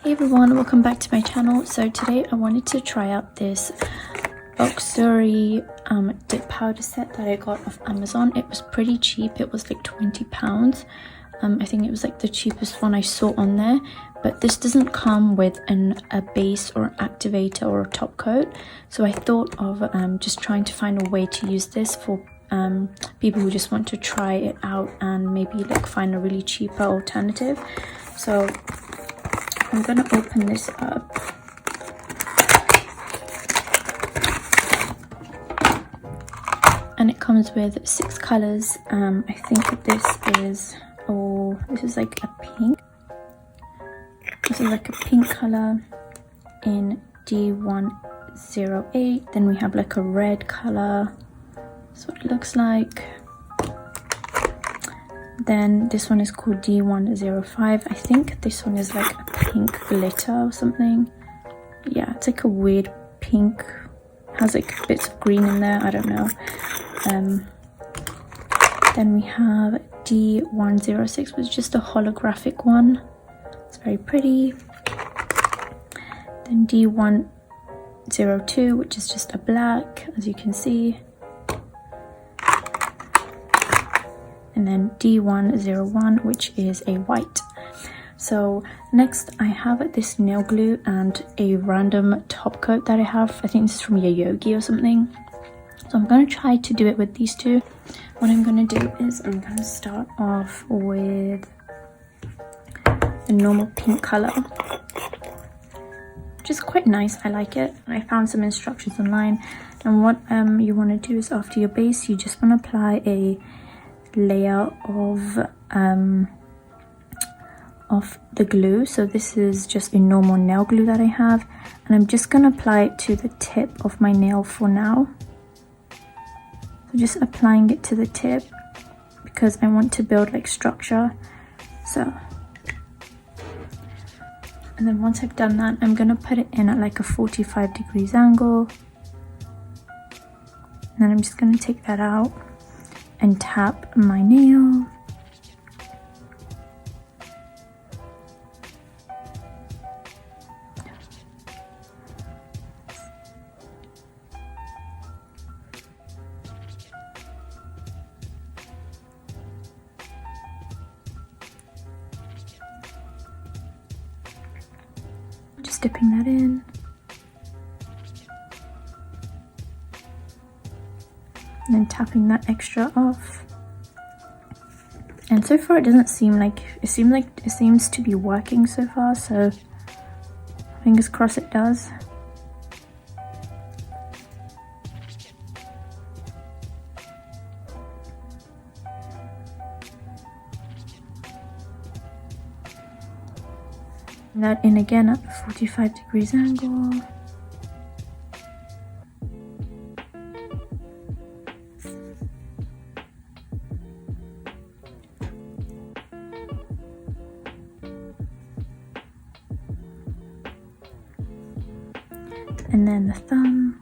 Hey everyone, welcome back to my channel. So today I wanted to try out this luxury dip powder set that I got off Amazon. It was pretty cheap. It was like £20. I think it was like the cheapest one I saw on there, but this doesn't come with a base or activator or a top coat. So I thought of just trying to find a way to use this for people who just want to try it out and maybe like find a really cheaper alternative. So I'm gonna open this up. And it comes with 6 colors. I think this is, this is like a pink. This is like a pink color in D108. Then we have like a red color. That's what it looks like. Then this one is called D105. I think this one is like a pink glitter or something. Yeah, it's like a weird pink. Has like bits of green in there. I don't know. Then we have D106, which is just a holographic one. It's very pretty. Then D102, which is just a black, as you can see. And then D101, which is a white. So next I have this nail glue and a random top coat that I have. I think this is from Yogi or something. So I'm going to try to do it with these two. What I'm going to do is I'm going to start off with a normal pink color, which is quite nice. I like it. I found some instructions online. And what you want to do is after your base, you just want to apply a layer of the glue. So this is just a normal nail glue that I have, and I'm just going to apply it to the tip of my nail for now. So just applying it to the tip because I want to build like structure. So, and then once I've done that, I'm going to put it in at like a 45 degrees angle. And then I'm just going to take that out and tap my nail. Just dipping that in. And then tapping that extra off. And so far it doesn't seem like, it seems to be working so far, so fingers crossed it does. And that in again at the 45 degrees angle. And then the thumb.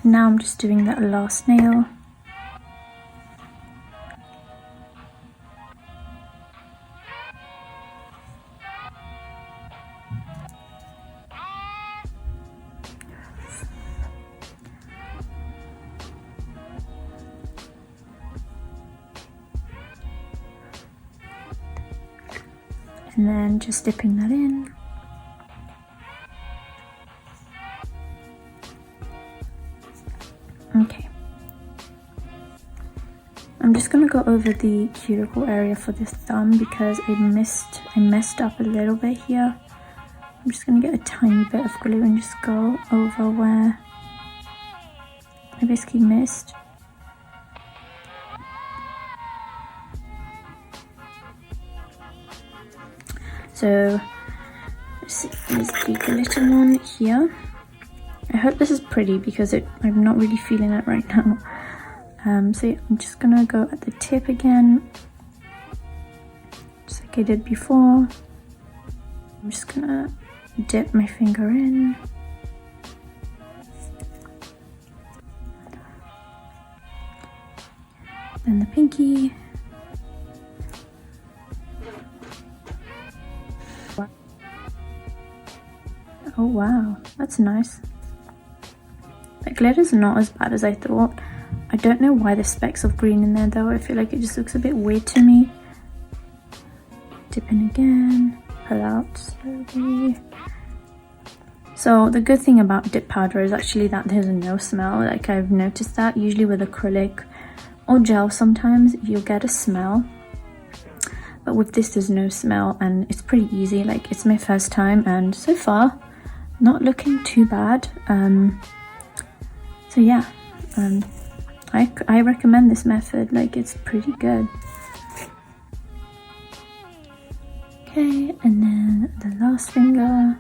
Now I'm just doing that last nail. and then just dipping that in. Okay, I'm just gonna go over the cuticle area for this thumb because I messed up a little bit here. I'm just gonna get a tiny bit of glue and just go over where I basically missed. So this is the glitter one here. I hope this is pretty because I'm not really feeling it right now. So yeah, I'm just gonna go at the tip again, just like I did before. I'm just gonna dip my finger in. Then the pinky. Oh wow, that's nice. The glitter's not as bad as I thought. I don't know why the specks of green in there though. I feel like it just looks a bit weird to me. Dip in again, pull out slowly. So the good thing about dip powder is actually that there's no smell. Like I've noticed that usually with acrylic or gel sometimes you'll get a smell. But with this there's no smell and it's pretty easy. Like it's my first time and so far not looking too bad. So yeah, I recommend this method. Like it's pretty good. Okay, and then the last finger.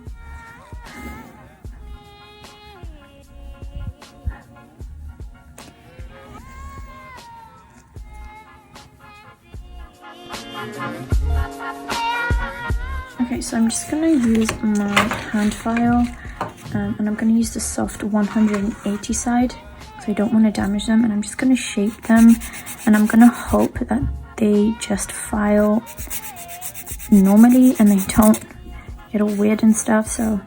Okay, so I'm just gonna use my hand file and I'm gonna use the soft 180 side because I don't want to damage them, and I'm just gonna shape them and I'm gonna hope that they just file normally and they don't get all weird and stuff. So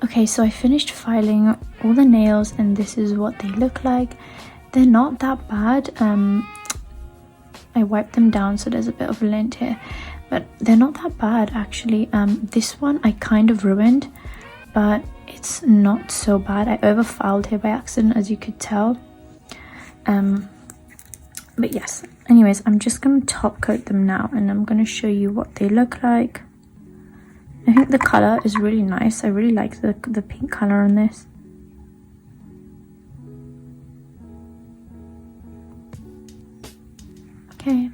okay, so I finished filing all the nails and this is what they look like. They're not that bad. I wiped them down so there's a bit of lint here, but they're not that bad actually. This one I kind of ruined, but it's not so bad. I overfiled here by accident, as you could tell. But yes, anyways, I'm just going to top coat them now and I'm going to show you what they look like. I think the color is really nice. I really like the pink color on this. Okay.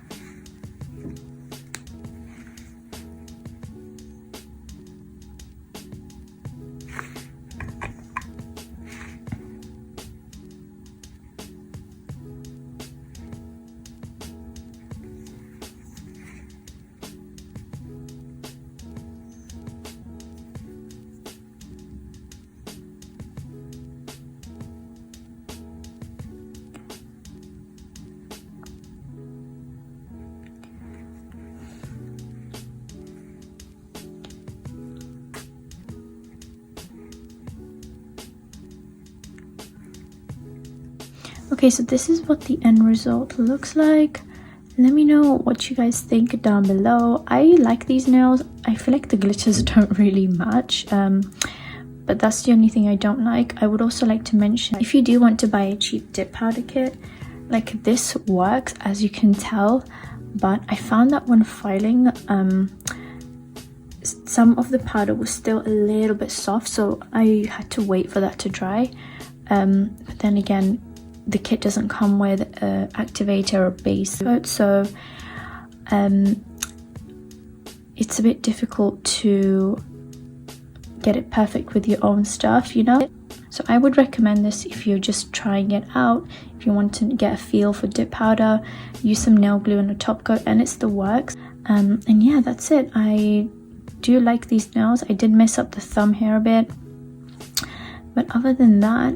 Okay, so this is what the end result looks like. Let me know what you guys think down below. I like these nails. I feel like the glitters don't really match, but that's the only thing I don't like. I would also like to mention, if you do want to buy a cheap dip powder kit, like this works, as you can tell, but I found that when filing, some of the powder was still a little bit soft, so I had to wait for that to dry. But then again, the kit doesn't come with an activator or base coat, so it's a bit difficult to get it perfect with your own stuff, you know. So I would recommend this if you're just trying it out. If you want to get a feel for dip powder, use some nail glue and a top coat, and it's the works. And yeah, that's it. I do like these nails. I did mess up the thumb here a bit, but other than that,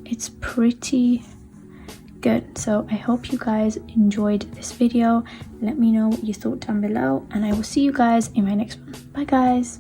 it's pretty good. So I hope you guys enjoyed this video. Let me know what you thought down below, and I will see you guys in my next one. Bye guys.